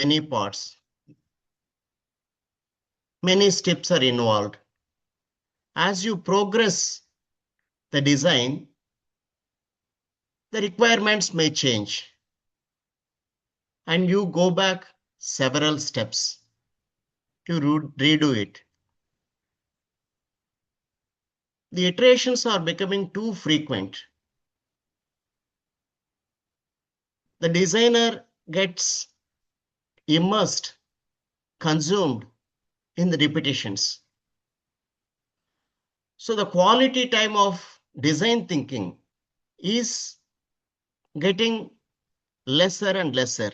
many parts. Many steps are involved. As you progress the design, the requirements may change and you go back several steps to redo it. The iterations are becoming too frequent. The designer gets immersed, consumed in the repetitions. So the quality time of design thinking is getting lesser and lesser.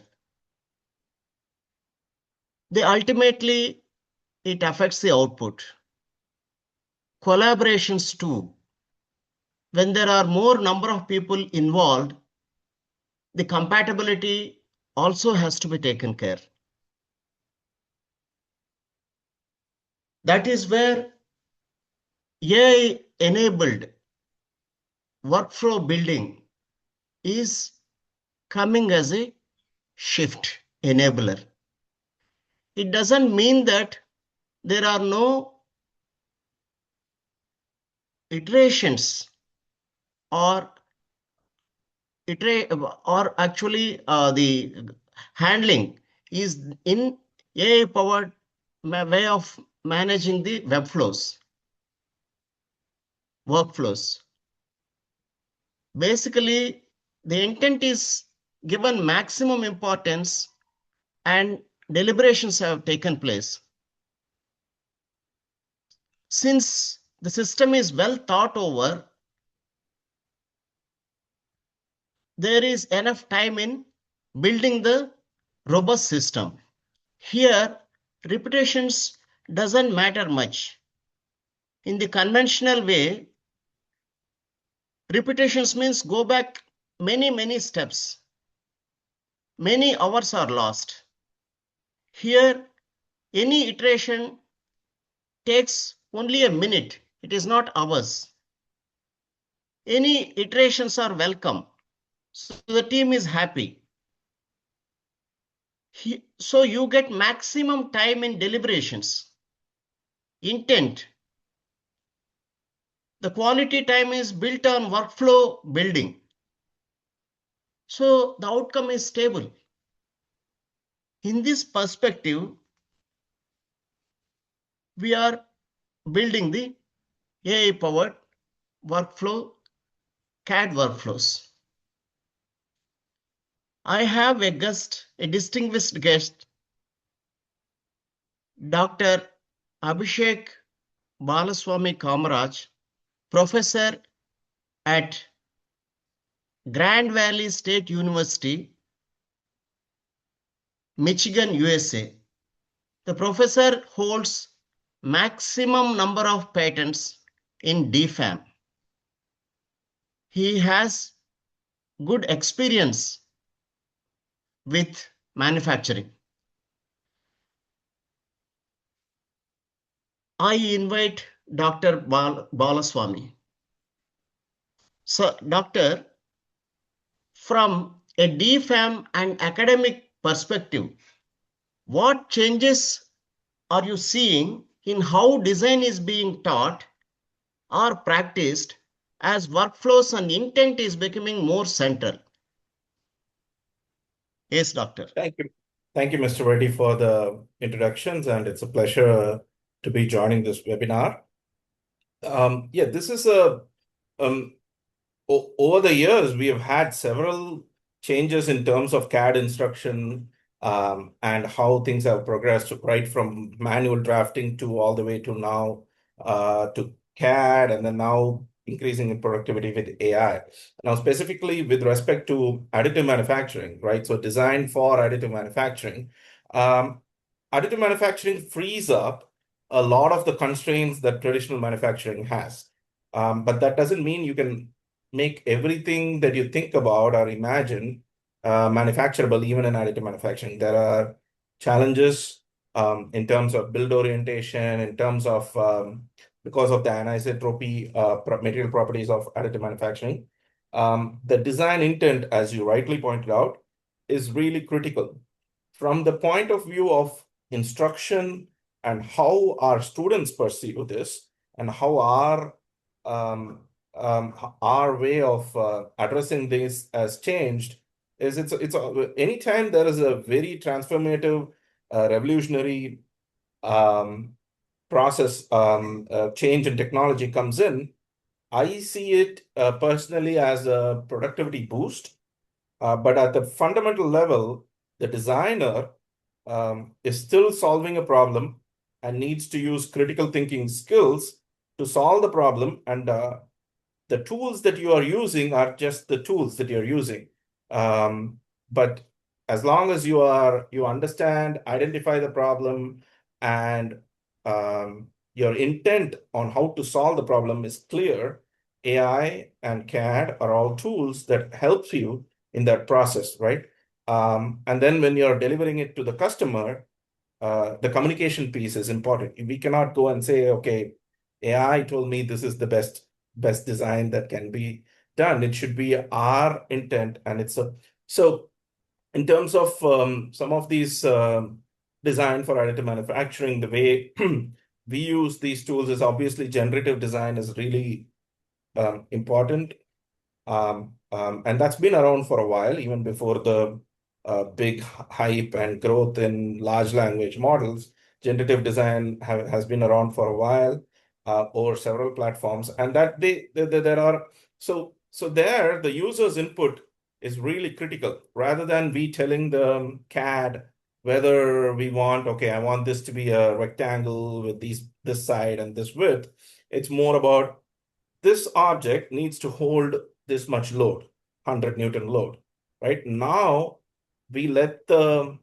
Ultimately, it affects the output. Collaborations too. When there are more number of people involved, the compatibility also has to be taken care. That is where AI-enabled workflow building is coming as a shift enabler. It doesn't mean that there are no iterations or actually the handling is in AI powered way of managing the workflows. Basically, the intent is given maximum importance and deliberations have taken place. Since the system is well thought over, there is enough time in building the robust system. Here, repetitions doesn't matter much. In the conventional way, repetitions means go back many steps. Many hours are lost. Here, any iteration takes only a minute. It is not hours. Any iterations are welcome. So the team is happy. So you get maximum time in deliberations. Intent. The quality time is built on workflow building. So the outcome is stable. In this perspective, we are building the AI-powered workflow, CAD workflows. I have a distinguished guest, Dr. Abhishek Balaswamy Kamaraj, professor at Grand Valley State University, Michigan, USA. The professor holds maximum number of patents in DFAM. He has good experience with manufacturing. I invite Dr. Balaswamy. So, Doctor, from a DFAM and academic perspective, what changes are you seeing in how design is being taught or practiced as workflows and intent is becoming more central? Yes, Doctor. Thank you. Thank you, Mr. Reddy, for the introductions, and it's a pleasure to be joining this webinar. This is over the years, we have had several changes in terms of CAD instruction and how things have progressed, right from manual drafting to all the way to now to CAD, and then now increasing in productivity with AI. Now, specifically with respect to additive manufacturing, right? So design for additive manufacturing. Additive manufacturing frees up a lot of the constraints that traditional manufacturing has. But that doesn't mean you can make everything that you think about or imagine manufacturable even in additive manufacturing. There are challenges in terms of build orientation, in terms of because of the anisotropy material properties of additive manufacturing. The design intent, as you rightly pointed out, is really critical from the point of view of instruction and how our students perceive this, and how um, our way of addressing this has changed, is anytime there is a very transformative, revolutionary process, change in technology comes in, I see it personally as a productivity boost. But at the fundamental level, the designer is still solving a problem and needs to use critical thinking skills to solve the problem. And the tools that you are using are just the tools that you're using. But as long as you understand, identify the problem, and your intent on how to solve the problem is clear, AI and CAD are all tools that helps you in that process, right? And then when you're delivering it to the customer, the communication piece is important. We cannot go and say, okay, AI told me this is the best design that can be done. It should be our intent, and so in terms of some of these design for additive manufacturing, the way we use these tools is obviously generative design is really important. And that's been around for a while, even before the big hype and growth in large language models. Generative design has been around for a while, over several platforms, and that there are so there the user's input is really critical. Rather than we telling the CAD whether we want, okay, I want this to be a rectangle with this side and this width. It's more about, this object needs to hold this much load, 100 Newton load, right? Now we let the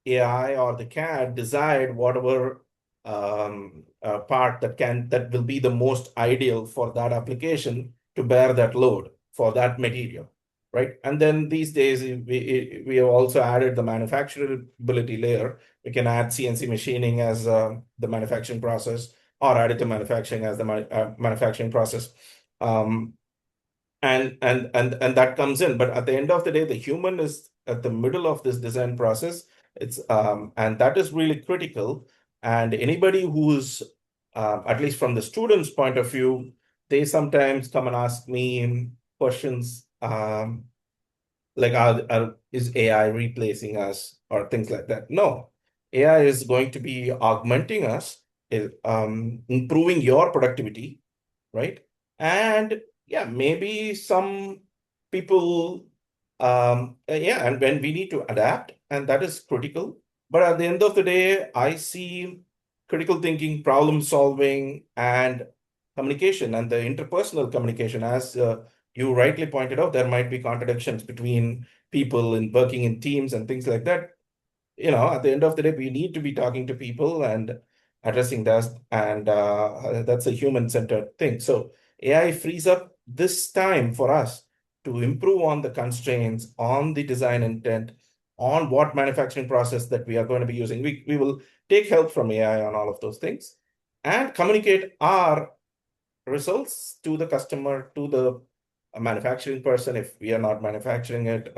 AI or the CAD decide whatever part that will be the most ideal for that application to bear that load for that material, right? And then these days we have also added the manufacturability layer. We can add CNC machining as the manufacturing process, or additive manufacturing as the manufacturing process. Um, and that comes in. But at the end of the day, the human is at the middle of this design process. And that is really critical. And anybody who's at least from the student's point of view, they sometimes come and ask me questions, like, is AI replacing us or things like that? No, AI is going to be augmenting us, improving your productivity, right? And yeah, maybe some people, yeah, and when we need to adapt, and that is critical. But at the end of the day, I see critical thinking, problem solving, and communication, and the interpersonal communication. As you rightly pointed out, there might be contradictions between people in working in teams and things like that. At the end of the day, we need to be talking to people and addressing that, and that's a human-centered thing. So AI frees up this time for us to improve on the constraints, on the design intent, on what manufacturing process that we are going to be using. We will take help from AI on all of those things and communicate our results to the customer, to the manufacturing person if we are not manufacturing it,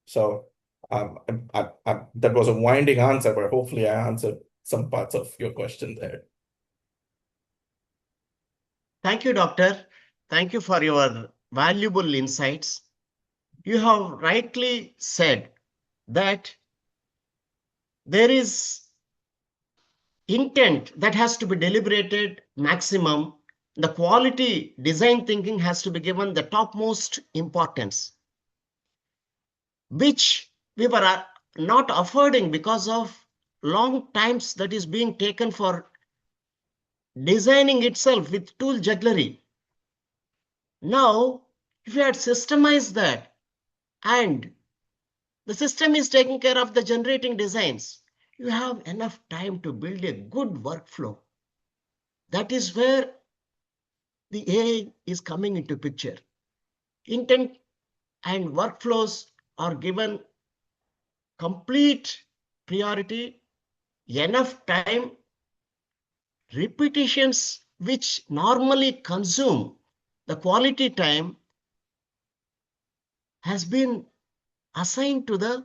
so that was a winding answer, but hopefully I answered some parts of your question there. Thank you, Doctor. Thank you for your valuable insights. You have rightly said that there is intent that has to be deliberated maximum. The quality design thinking has to be given the topmost importance, which we were not affording because of long times that is being taken for designing itself with tool jugglery. Now, if you had systemized that, and the system is taking care of the generating designs, you have enough time to build a good workflow. That is where the AI is coming into picture. Intent and workflows are given complete priority, enough time, repetitions which normally consume the quality time has been assigned to the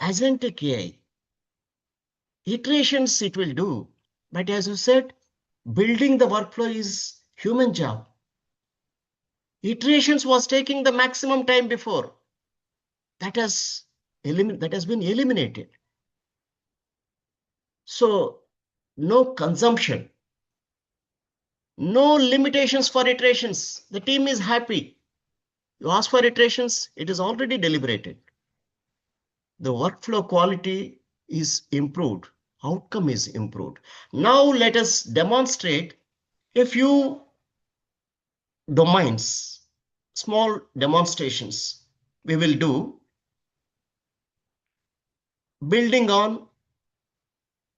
agentic AI, iterations it will do. But as you said, building the workflow is human job. Iterations was taking the maximum time before. That has been eliminated. So no consumption, no limitations for iterations. The team is happy. You ask for iterations, it is already deliberated. The workflow quality is improved, outcome is improved. Now let us demonstrate a few domains, small demonstrations we will do building on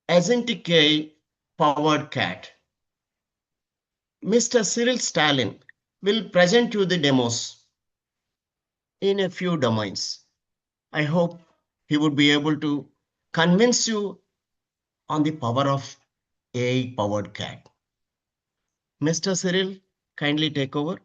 agentic AI powered CAD. Mr. Cyril Stalin will present you the demos in a few domains. I hope he would be able to convince you on the power of AI powered CAD. Mr. Cyril, kindly take over.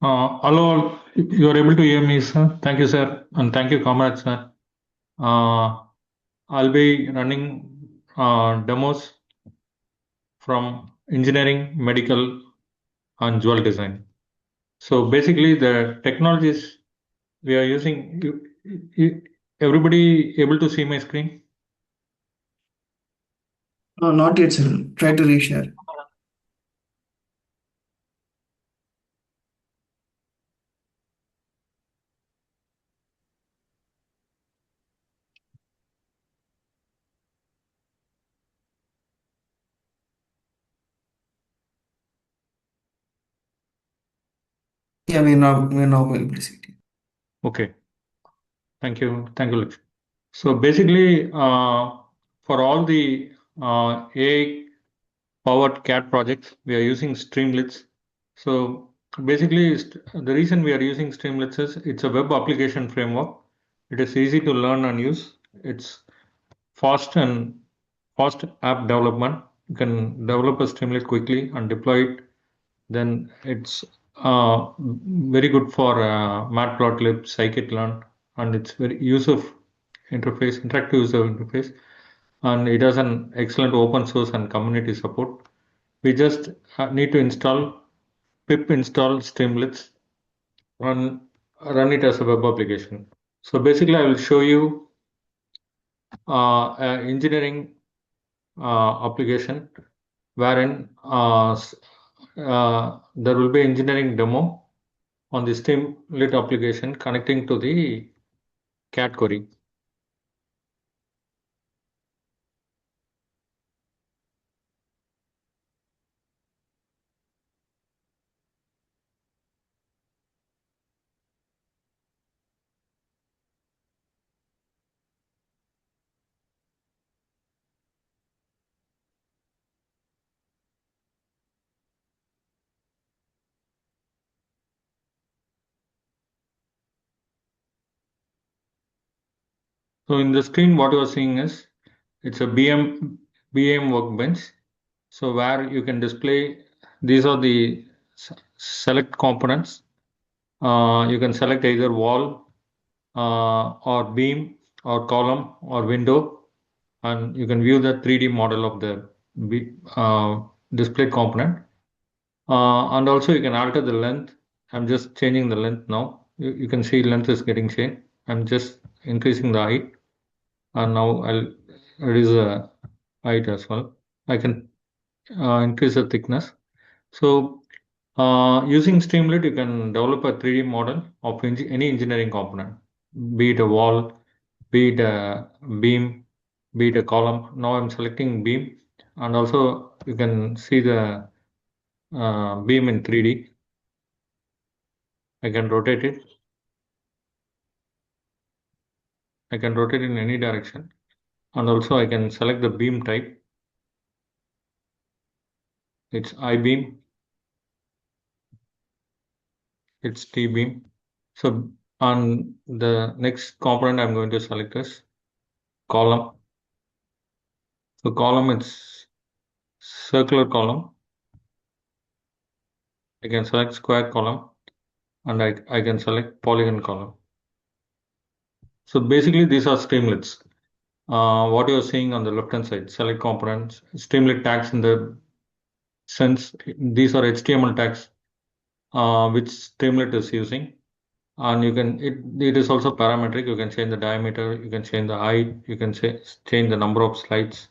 Hello, you are able to hear me, sir. Thank you, sir, and thank you, comrades, sir. I'll be running demos from engineering, medical, and jewel design. So basically, the technologies we are using. Everybody able to see my screen? Not yet, sir. Try to reshare. Yeah, we're now able to see it. Okay. Thank you. Thank you, Lakshmi. So basically, for all the AI powered CAD projects, we are using Streamlits. So basically, the reason we are using Streamlits is it's a web application framework. It is easy to learn and use. It's fast and fast app development. You can develop a Streamlit quickly and deploy it. Then it's very good for Matplotlib, scikit-learn, and it's very user interface, interactive user interface, and it has an excellent open source and community support. We just need to install pip install Streamlits and run it as a web application. So basically, I will show you an engineering application wherein there will be engineering demo on the Streamlit application connecting to the CAD query. So in the screen, what you are seeing is it's a BM workbench. So where you can display, these are the select components. You can select either wall or beam or column or window, and you can view the 3D model of the display component. And also you can alter the length. I'm just changing the length now. You can see length is getting changed. I'm just increasing the height, and now I'll reduce the height as well. I can increase the thickness. So using Streamlit, you can develop a 3D model of any engineering component, be it a wall, be it a beam, be it a column. Now I'm selecting beam, and also you can see the beam in 3D. I can rotate it. I can rotate in any direction, and also I can select the beam type. It's I-beam, it's T-beam. So on the next component I'm going to select is column. So column, it's circular column. I can select square column, and I can select polygon column. So basically these are streamlets. What you're seeing on the left hand side, select components, streamlit tags in the sense these are HTML tags which Streamlit is using. And it is also parametric. You can change the diameter, you can change the height, you can change the number of slides.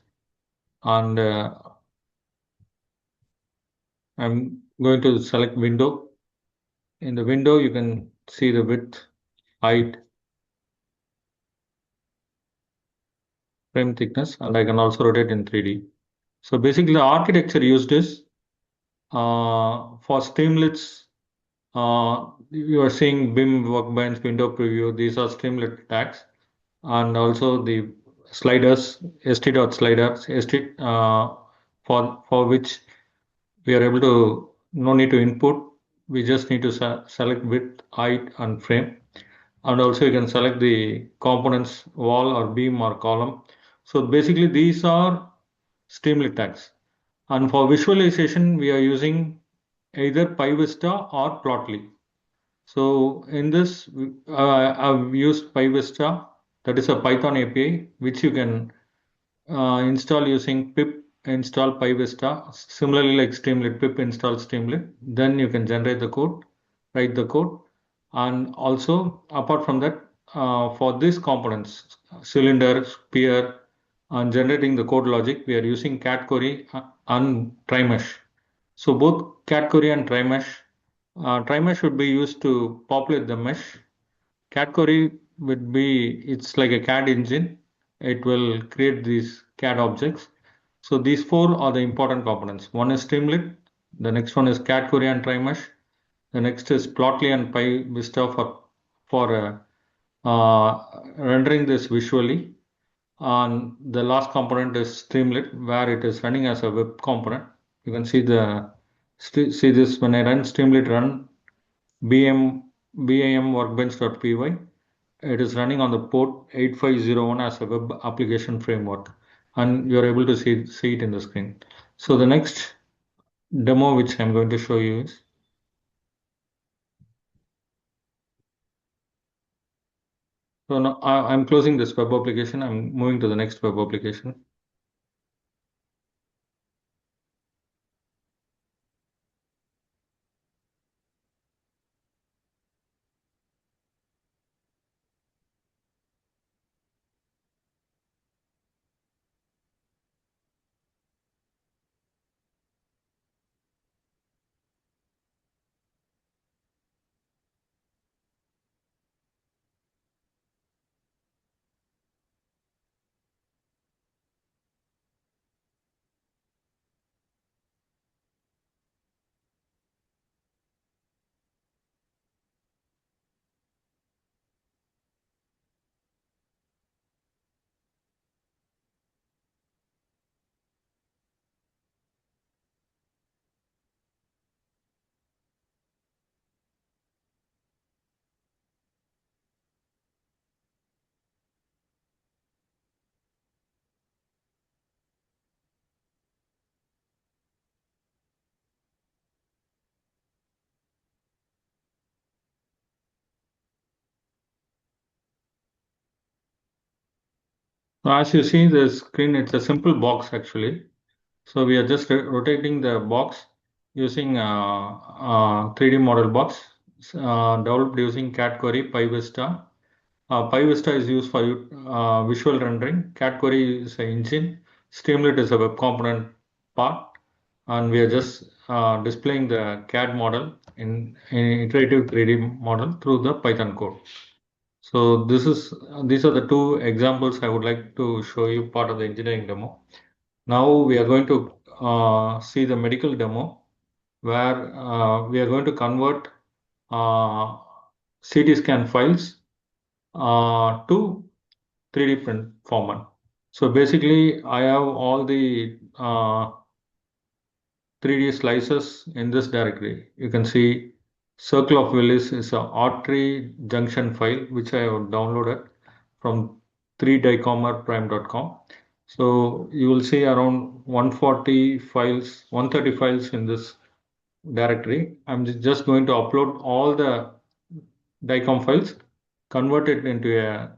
And I'm going to select window. In the window, you can see the width, height, frame thickness, and I can also rotate in 3D. So basically, the architecture used is for Streamlits. You are seeing BIM, workbench, window preview. These are Streamlit tags, and also the sliders, st.sliders, for which we are able to no need to input. We just need to select width, height, and frame. And also you can select the components, wall or beam or column. So basically these are Streamlit tags. And for visualization, we are using either PyVista or Plotly. So in this, I've used PyVista, that is a Python API, which you can install using pip install PyVista. Similarly, like Streamlit, pip install Streamlit. Then you can generate the code, write the code. And also, apart from that, for these components, cylinder, sphere, and generating the code logic, we are using CAD query and TryMesh. So both CAD query and TryMesh should be used to populate the mesh. CAD query would be, it's like a CAD engine. It will create these CAD objects. So these four are the important components. One is Streamlit, the next one is CAD query and TryMesh, the next is Plotly and PyVista for rendering this visually. And the last component is Streamlit, where it is running as a web component. You can see this when I run Streamlit run BAM workbench.py. It is running on the port 8501 as a web application framework, and you're able to see it in the screen. So the next demo which I'm going to show you is, so now I'm closing this web application. I'm moving to the next web application. So as you see the screen, it's a simple box actually. So we are just rotating the box using 3D model box developed using CAD query PyVista. PyVista is used for visual rendering. CAD query is an engine. Streamlit is a web component part, and we are just displaying the CAD model in iterative 3D model through the Python code. So these are the two examples I would like to show you part of the engineering demo. Now we are going to see the medical demo where we are going to convert CT scan files to 3D print format. So basically, I have all the 3D slices in this directory. You can see Circle of Willis is a artery junction file which I have downloaded from 3dicomerprime.com. So you will see around 140 files, 130 files in this directory. I'm just going to upload all the DICOM files, convert it into a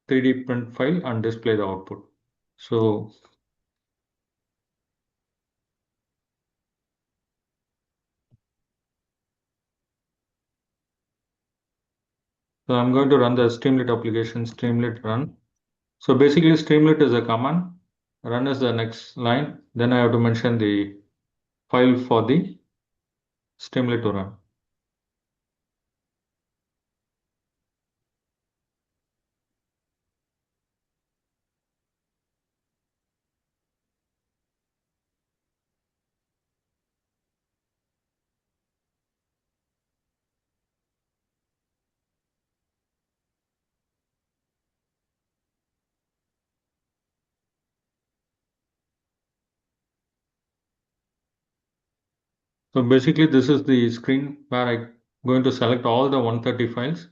3D print file and display the output. So I'm going to run the Streamlit application, Streamlit run. So basically Streamlit is a command, run is the next line. Then I have to mention the file for the Streamlit to run. So basically this is the screen where I'm going to select all the 130 files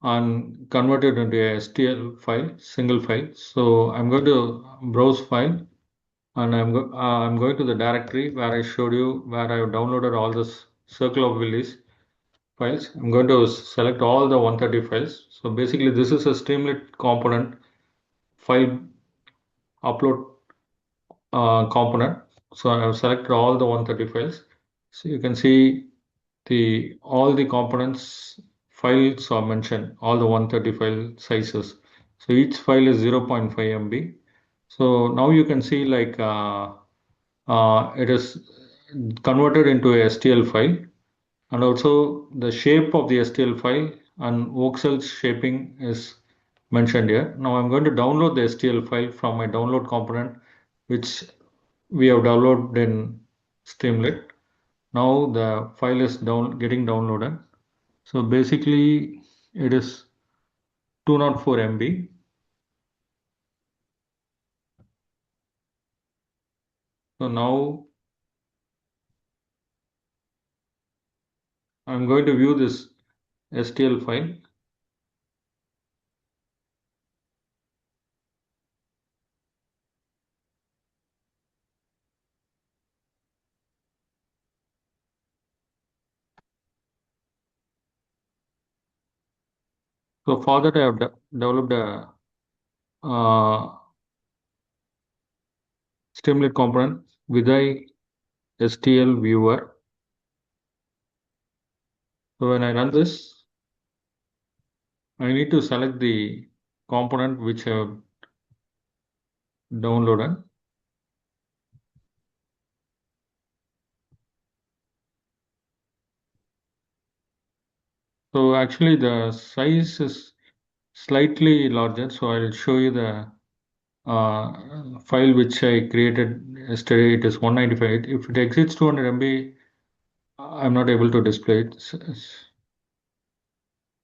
and convert it into a STL file, single file. So I'm going to browse file and I'm going to the directory where I showed you where I have downloaded all this Circle of Willis files. I'm going to select all the 130 files. So basically this is a Streamlit component file upload component. So I have selected all the 130 files. So you can see all the components files are mentioned, all the 130 file sizes. So each file is 0.5 MB. So now you can see like it is converted into a STL file, and also the shape of the STL file and voxel shaping is mentioned here. Now I'm going to download the STL file from my download component, which we have downloaded in Streamlit. Now the file is getting downloaded. So basically it is 204 MB. So now I'm going to view this STL file. So for that I have developed a Streamlit component with a STL viewer. So when I run this, I need to select the component which I have downloaded. So actually the size is slightly larger. So I'll show you the file which I created yesterday. It is 195. If it exceeds 200 MB, I'm not able to display it.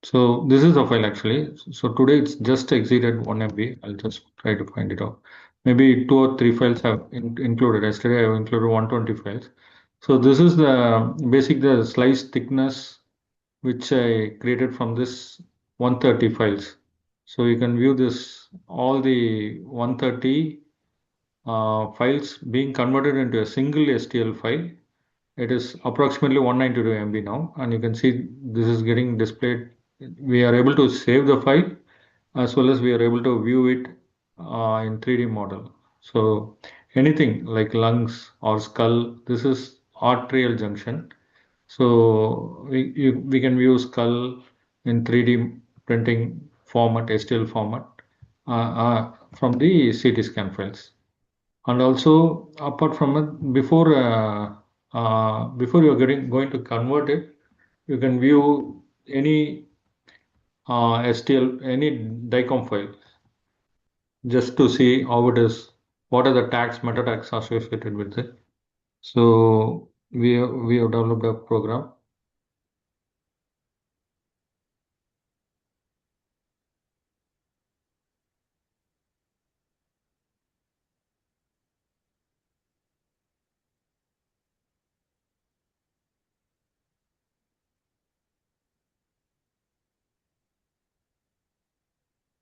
So this is the file actually. So today it's just exceeded 1 MB. I'll just try to find it out. Maybe 2 or 3 files have included. Yesterday I have included 120 files. So this is the slice thickness which I created from this 130 files. So you can view this all the 130 files being converted into a single STL file. It is approximately 192 MB now, and you can see this is getting displayed. We are able to save the file as well as we are able to view it in 3D model. So anything like lungs or skull, this is arterial junction. So we can view skull in 3D printing format, STL format from the CT scan files. And also apart from it, before you're going to convert it, you can view any STL, any DICOM file, just to see how it is, what are the tags, meta tags associated with it. So we have developed a program.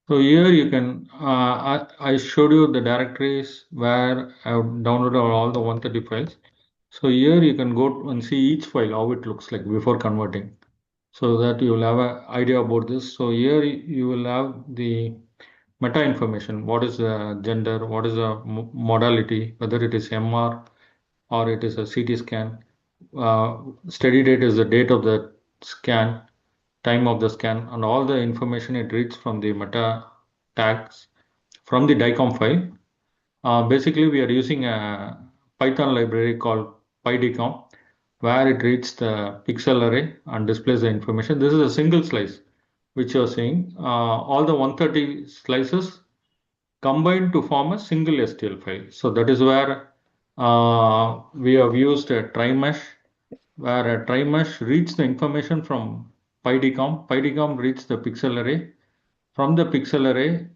So here you can, I showed you the directories where I've downloaded all the 130 files. So here you can go and see each file, how it looks like before converting, so that you will have an idea about this. So here you will have the meta information. What is the gender? What is the modality? Whether it is MR or it is a CT scan. Steady date is the date of the scan, time of the scan, and all the information it reads from the meta tags from the DICOM file. Basically, we are using a Python library called PyDCOM, where it reads the pixel array and displays the information. This is a single slice, which you are seeing. All the 130 slices combined to form a single STL file. So that is where we have used a try-mesh, where a try-mesh reads the information from PyDCOM. PyDCOM reads the pixel array. From the pixel array,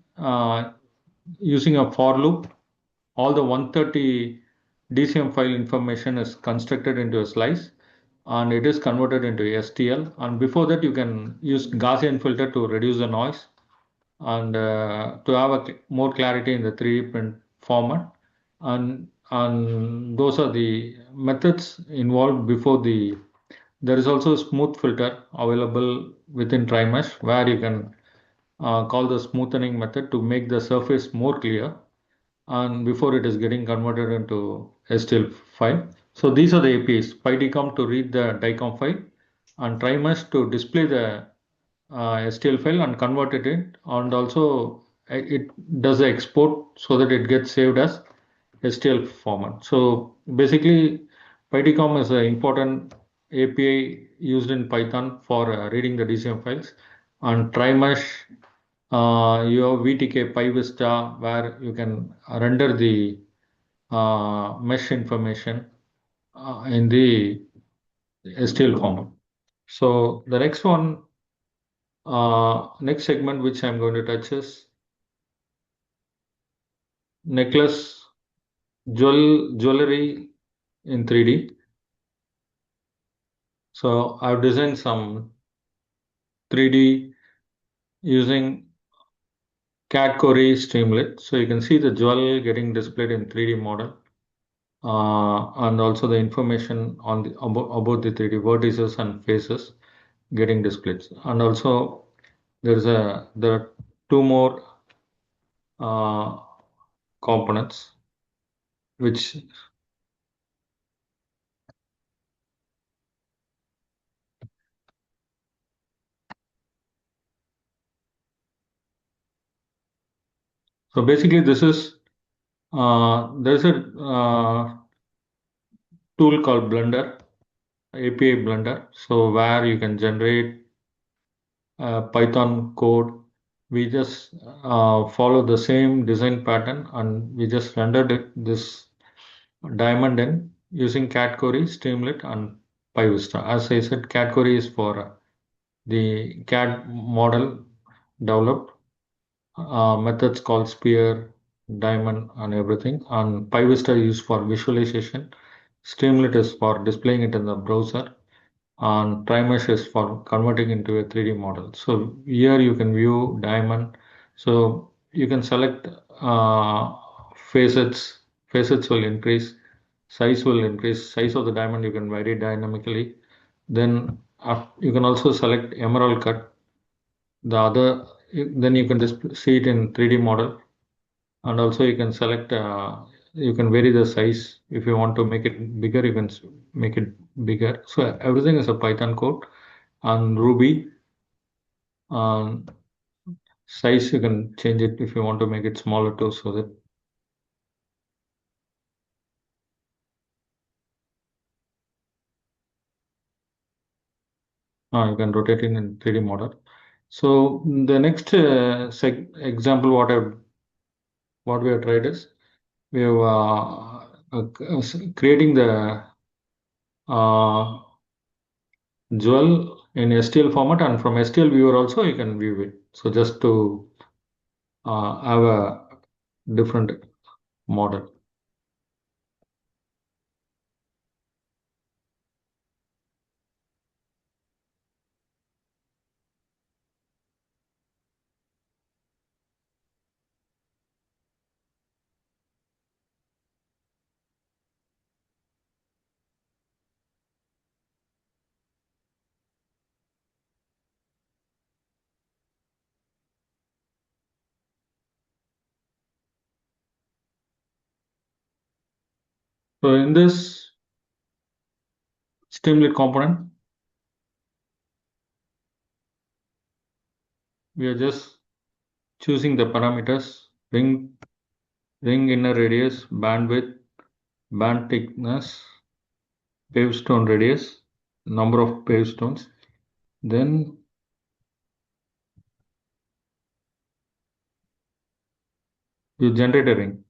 using a for loop, all the 130 DCM file information is constructed into a slice and it is converted into STL. And before that, you can use Gaussian filter to reduce the noise and to have a more clarity in the 3D print format. And those are the methods involved before the. There is also a smooth filter available within TriMesh where you can call the smoothing method to make the surface more clear and before it is getting converted into STL file. So these are the APIs, PyDCOM to read the DICOM file and TriMesh to display the STL file and convert it in, and also it does the export so that it gets saved as STL format. So basically, PyDCOM is an important API used in Python for reading the DCM files, and TriMesh, you have VTK PyVista where you can render the mesh information in the STL format. So the next one, next segment which I'm going to touch is necklace jewelry in 3D. So I've designed some 3D using CAD Core Streamlit. So you can see the jewel getting displayed in 3D model. And also the information on the about the 3D vertices and faces getting displayed. And also there are two more components which. So basically this is there's a tool called Blender, API Blender. So where you can generate Python code. We just follow the same design pattern and we just rendered this diamond in using CAD Core, Streamlit, and PyVista. As I said, CAD Core is for the CAD model developed methods called sphere, diamond, and everything. And PyVista is used for visualization. Streamlit is for displaying it in the browser. And TriMesh is for converting into a 3D model. So here you can view diamond. So you can select facets. Facets will increase. Size will increase. Size of the diamond you can vary dynamically. Then you can also select emerald cut. The other, then you can just see it in 3D model, and also you can select. You can vary the size if you want to make it bigger. You can make it bigger. So everything is a Python code, and Ruby. Um, Size you can change it if you want to make it smaller too, so that. You can rotate it in 3D model. So the next example, what we have tried is we have creating the uh, jewel in STL format, and from STL viewer also you can view it. So just to have a different model. So in this Streamlit component, we are just choosing the parameters: ring inner radius, bandwidth, band thickness, pavestone radius, number of pavestones. Then you generate a ring.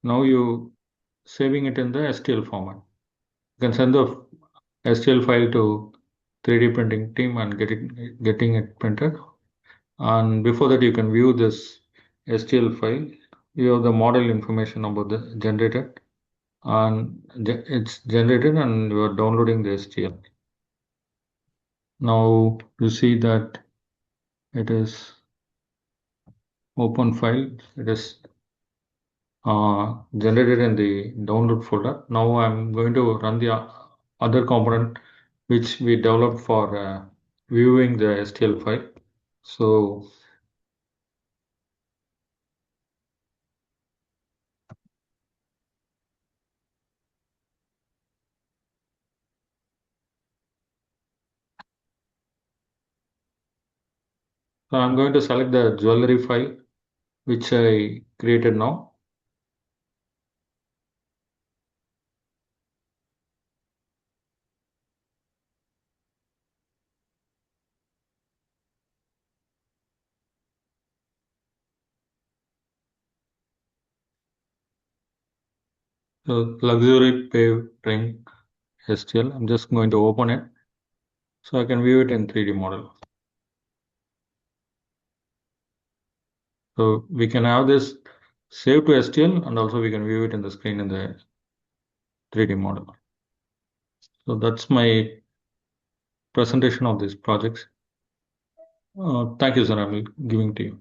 Now you saving it in the STL format. You can send the STL file to 3D printing team and getting it printed. And before that, you can view this STL file. You have the model information about the generated, and it's generated, and you are downloading the STL. Now you see that it is open file. It is generated in the download folder. Now I'm going to run the other component which we developed for viewing the STL file. So I'm going to select the jewelry file which I created now. So luxury pave ring STL. I'm just going to open it so I can view it in 3D model. So we can have this save to STL, and also we can view it in the screen in the 3D model. So that's my presentation of these projects. Thank you, sir. I'm giving to you.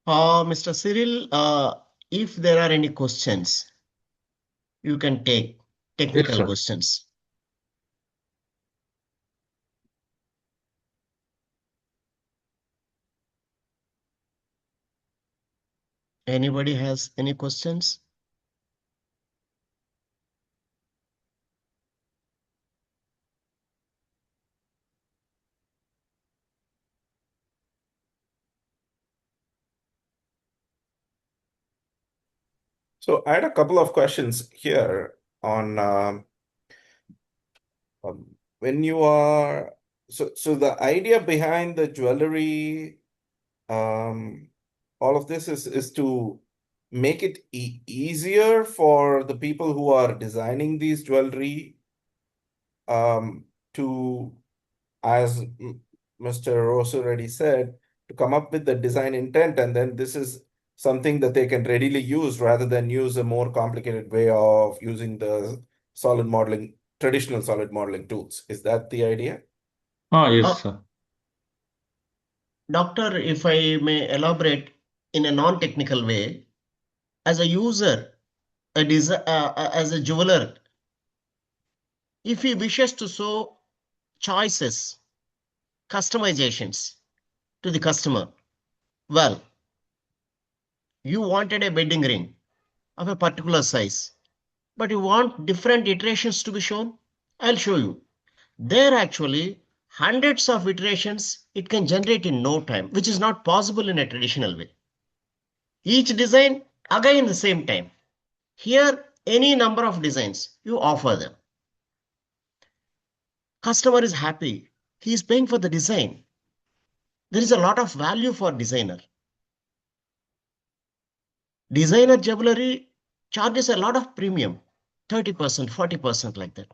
Mr. Cyril, if there are any questions, you can take technical sir. questions. Anybody has any questions? So I had a couple of questions here on when you are so the idea behind the jewelry, all of this is to make it easier for the people who are designing these jewelry to, as Mr. Rose already said, to come up with the design intent, and then this is something that they can readily use rather than use a more complicated way of using the traditional solid modeling tools. Is that the idea? Yes, sir. Doctor, if I may elaborate in a non-technical way, as a user, as a jeweler, if he wishes to show choices, customizations to the customer, well, you wanted a wedding ring of a particular size, but you want different iterations to be shown. I'll show you. There actually hundreds of iterations it can generate in no time, which is not possible in a traditional way. Each design again the same time. Here, any number of designs you offer them. Customer is happy. He is paying for the design. There is a lot of value for designer. Designer jewelry charges a lot of premium, 30%, 40% like that.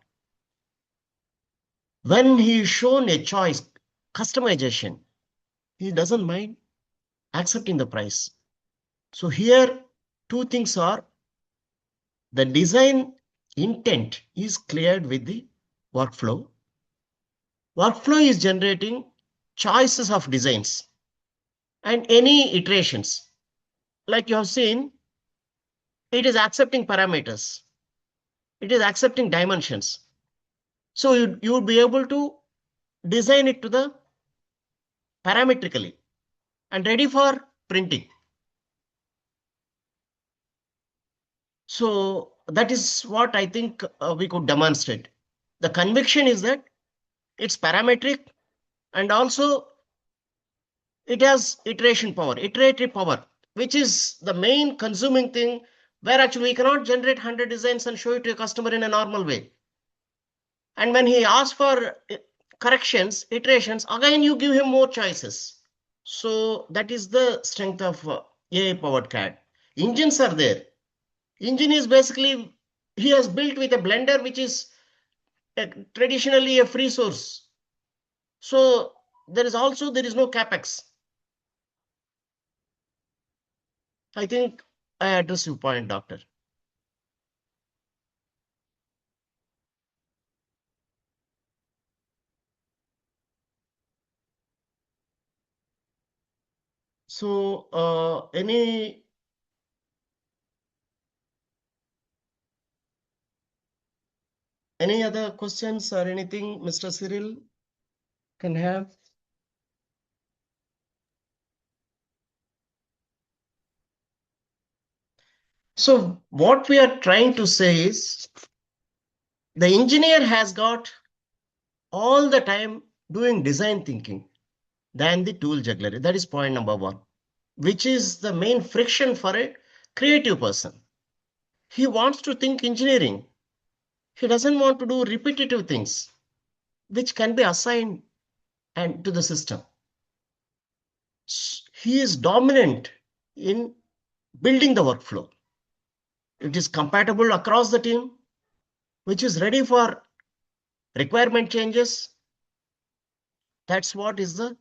When he is shown a choice, customization, he doesn't mind accepting the price. So here, two things are: the design intent is cleared with the workflow. Workflow is generating choices of designs and any iterations. Like you have seen, it is accepting parameters. It is accepting dimensions. So you would be able to design it to the parametrically and ready for printing. So that is what I think we could demonstrate. The conviction is that it's parametric, and also it has iterative power, which is the main consuming thing, where actually we cannot generate 100 designs and show it to a customer in a normal way. And when he asks for corrections, iterations, again you give him more choices. So that is the strength of AI powered CAD. Engines are there. Engine is basically, he has built with a blender, which is traditionally a free source. So there is no capex. I think I address your point, doctor. So any other questions or anything Mr. Cyril can have? So what we are trying to say is the engineer has got all the time doing design thinking than the tool jugglery. That is point number one, which is the main friction for a creative person. He wants to think engineering. He doesn't want to do repetitive things, which can be assigned and to the system. He is dominant in building the workflow. It is compatible across the team, which is ready for requirement changes. That's what is the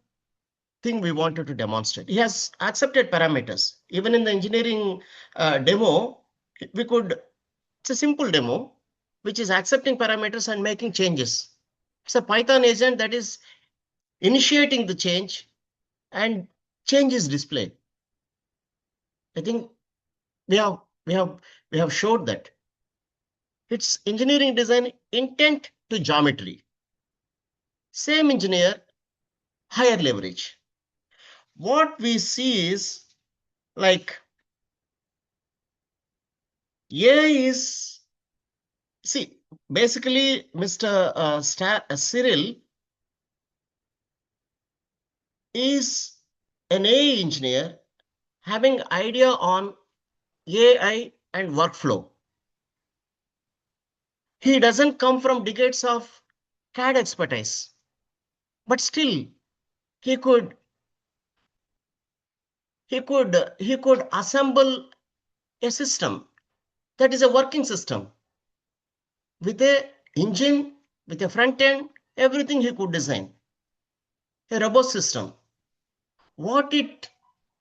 thing we wanted to demonstrate. He has accepted parameters. Even in the engineering demo, it's a simple demo, which is accepting parameters and making changes. It's a Python agent that is initiating the change, and change is displayed. I think we have we have we have showed that it's engineering design intent to geometry. Same engineer, higher leverage. What we see is like AI is, see, basically Mr. Cyril is an AI engineer having idea on AI and workflow. He doesn't come from decades of CAD expertise, but still he could he could assemble a system that is a working system with a engine, with a front end, everything he could design. A robust system. What it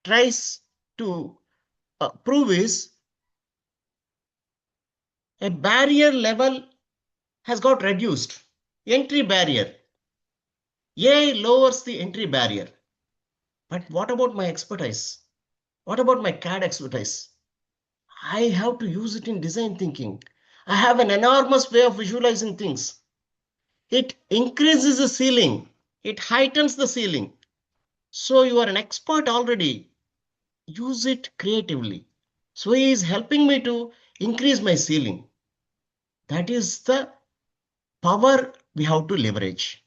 tries to prove is a barrier level has got reduced. Entry barrier. AI lowers the entry barrier. But what about my expertise? What about my CAD expertise? I have to use it in design thinking. I have an enormous way of visualizing things. It increases the ceiling. It heightens the ceiling. So you are an expert already. Use it creatively. So he is helping me to increase my ceiling. That is the power we have to leverage.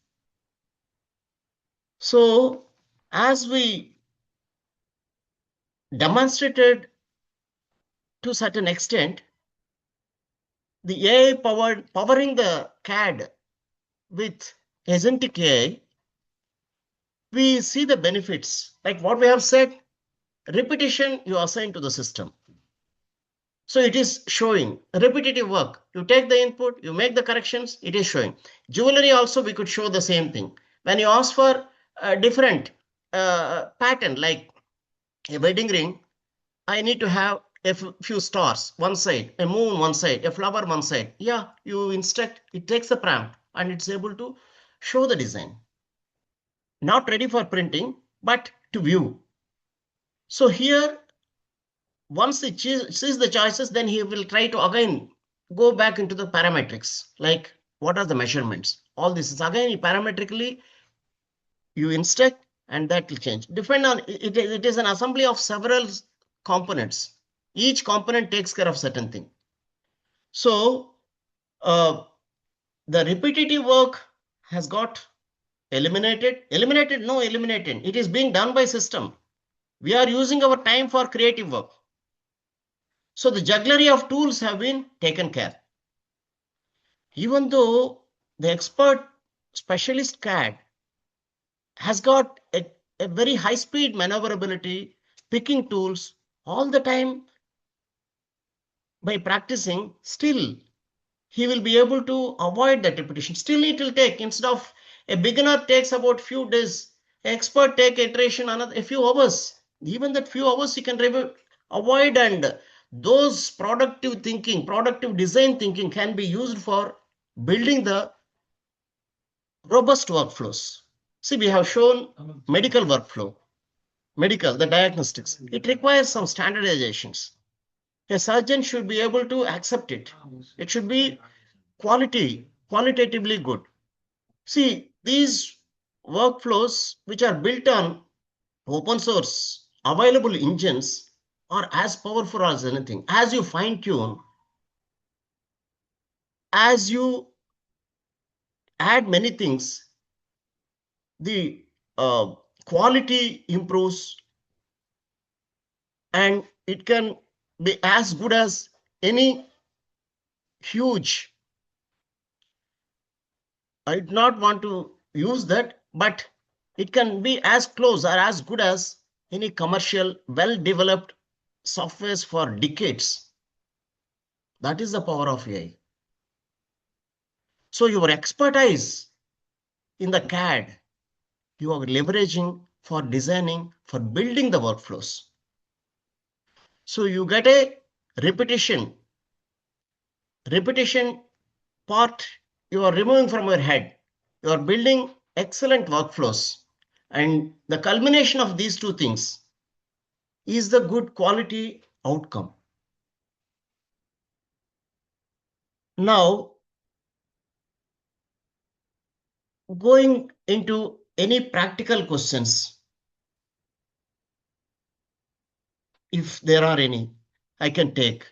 So as we demonstrated to a certain extent, the AI powering the CAD with agentic AI, we see the benefits. Like what we have said, repetition you assign to the system. So it is showing repetitive work. You take the input, you make the corrections, it is showing. Jewelry also, we could show the same thing. When you ask for a different pattern, like a wedding ring, I need to have a few stars one side, a moon one side, a flower one side. Yeah, you instruct, it takes the prompt and it's able to show the design. Not ready for printing, but to view. So here, once it sees the choices, then he will try to again go back into the parametrics, like what are the measurements. All this is again parametrically you instruct, and that will change. Depend on it, it is an assembly of several components. Each component takes care of certain thing. So the repetitive work has got eliminated. No, eliminated. It is being done by system. We are using our time for creative work. So the jugglery of tools have been taken care. Even though the expert specialist CAD has got a very high speed maneuverability, picking tools all the time by practicing, still he will be able to avoid that repetition. Still it will take, instead of a beginner takes about few days, expert take iteration another a few hours. Even that few hours he can avoid, and those productive thinking, productive design thinking can be used for building the robust workflows. See, we have shown medical workflow, the diagnostics. It requires some standardizations. A surgeon should be able to accept it. It should be qualitatively good. See, these workflows which are built on open source available engines are as powerful as anything. As you fine tune, as you add many things, the quality improves, and it can be as good as any huge, I do not want to use that, but it can be as close or as good as any commercial, well developed softwares for decades. That is the power of AI. So, your expertise in the CAD, you are leveraging for designing, for building the workflows. So, you get a repetition part you are removing from your head. You are building excellent workflows. And the culmination of these two things is the good quality outcome. Now, going into any practical questions, if there are any, I can take.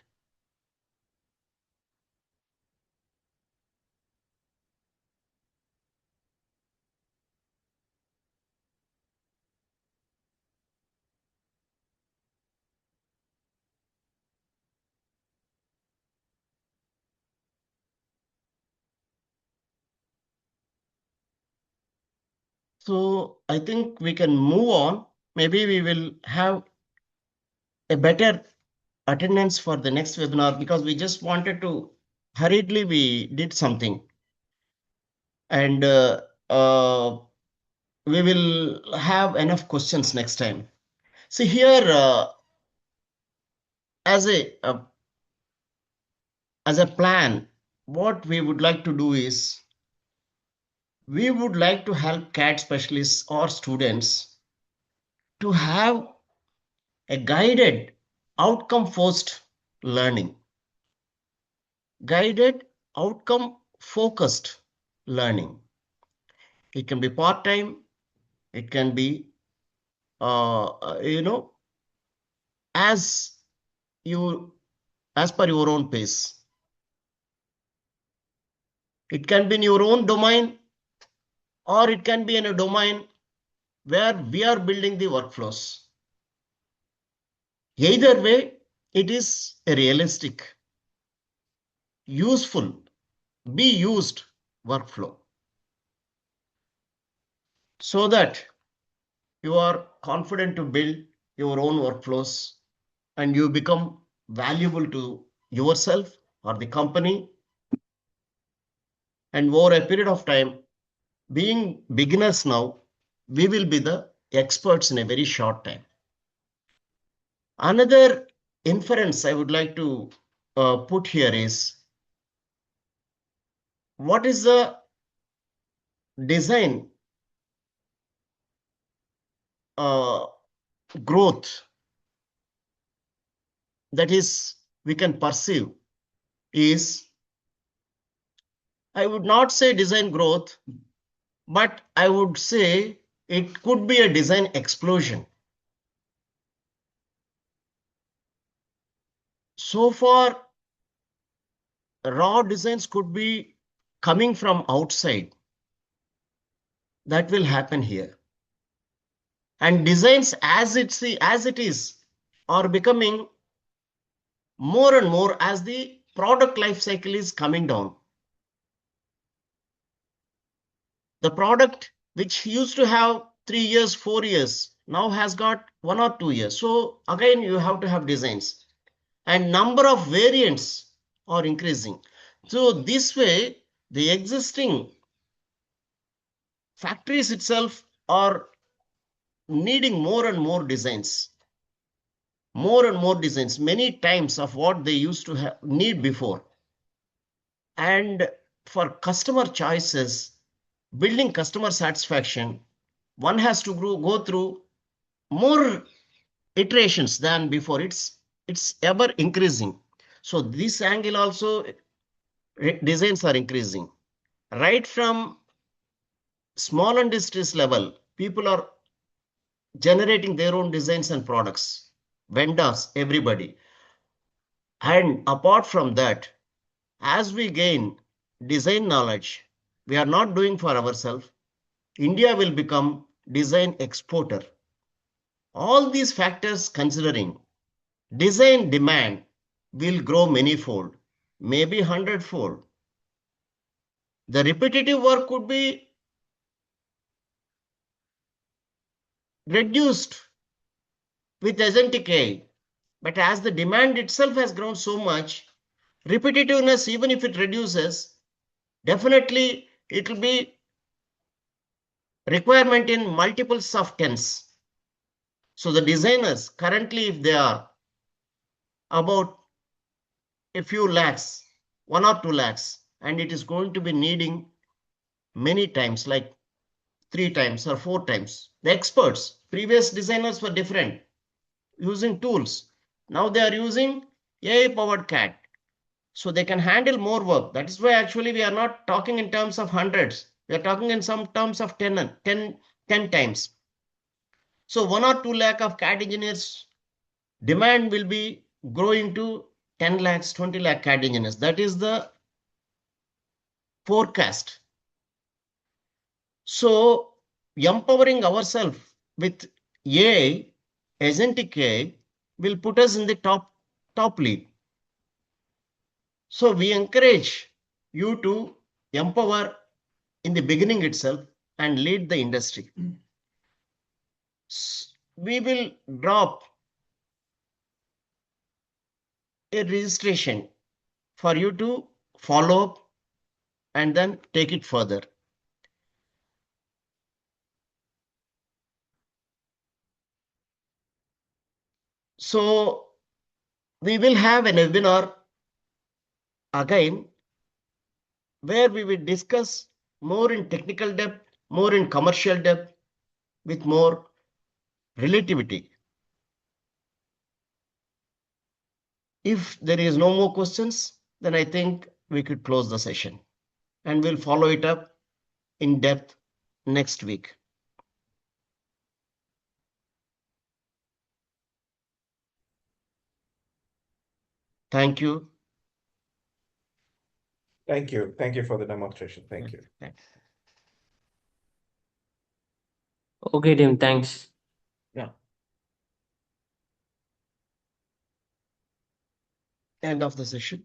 So I think we can move on. Maybe we will have a better attendance for the next webinar, because we just wanted to hurriedly we did something, and we will have enough questions next time. See here, as a plan, what we would like to do is we would like to help CAD specialists or students to have a guided outcome first learning, guided outcome focused learning. It can be part time, it can be as you as per your own pace. It can be in your own domain, or it can be in a domain where we are building the workflows. Either way, it is a realistic, useful, be used workflow, so that you are confident to build your own workflows and you become valuable to yourself or the company. And over a period of time, being beginners now, we will be the experts in a very short time. Another inference I would like to put here is, what is the design growth that is we can perceive is, I would not say design growth, but I would say it could be a design explosion. So far, raw designs could be coming from outside. That will happen here. And designs as it is are becoming more and more as the product life cycle is coming down. The product which used to have 3 years, 4 years, now has got 1 or 2 years. So again, you have to have designs, and number of variants are increasing. So this way, the existing factories itself are needing more and more designs, many times of what they used to need before. And for customer choices, building customer satisfaction, one has to go through more iterations than before. It's ever increasing. So this angle also, designs are increasing. Right from small industries level, people are generating their own designs and products, vendors, everybody. And apart from that, as we gain design knowledge, we are not doing for ourselves. India will become design exporter. All these factors considering, design demand will grow manyfold, maybe hundredfold. The repetitive work could be reduced with agentic AI, but as the demand itself has grown so much, repetitiveness, even if it reduces, definitely it will be requirement in multiples of tens. So the designers currently, if they are about a few lakhs, 1 or 2 lakhs, and it is going to be needing many times, like 3 times or 4 times. The experts, previous designers were different, using tools. Now they are using AI powered CAD. So they can handle more work. That is why actually we are not talking in terms of hundreds. We are talking in some terms of 10 times. So 1 or 2 lakh of CAD engineers demand will be growing to 10 lakhs, 20 lakh CAD engineers. That is the forecast. So empowering ourselves with AI, agentic AI, will put us in the top league. So we encourage you to empower in the beginning itself and lead the industry. We will drop a registration for you to follow up and then take it further. So we will have a webinar again where we will discuss more in technical depth, more in commercial depth, with more relativity. If there is no more questions, then I think we could close the session, and we'll follow it up in depth next week. Thank you. Thank you. Thank you for the demonstration. Thank you. Okay, Tim, thanks. Yeah. End of the session.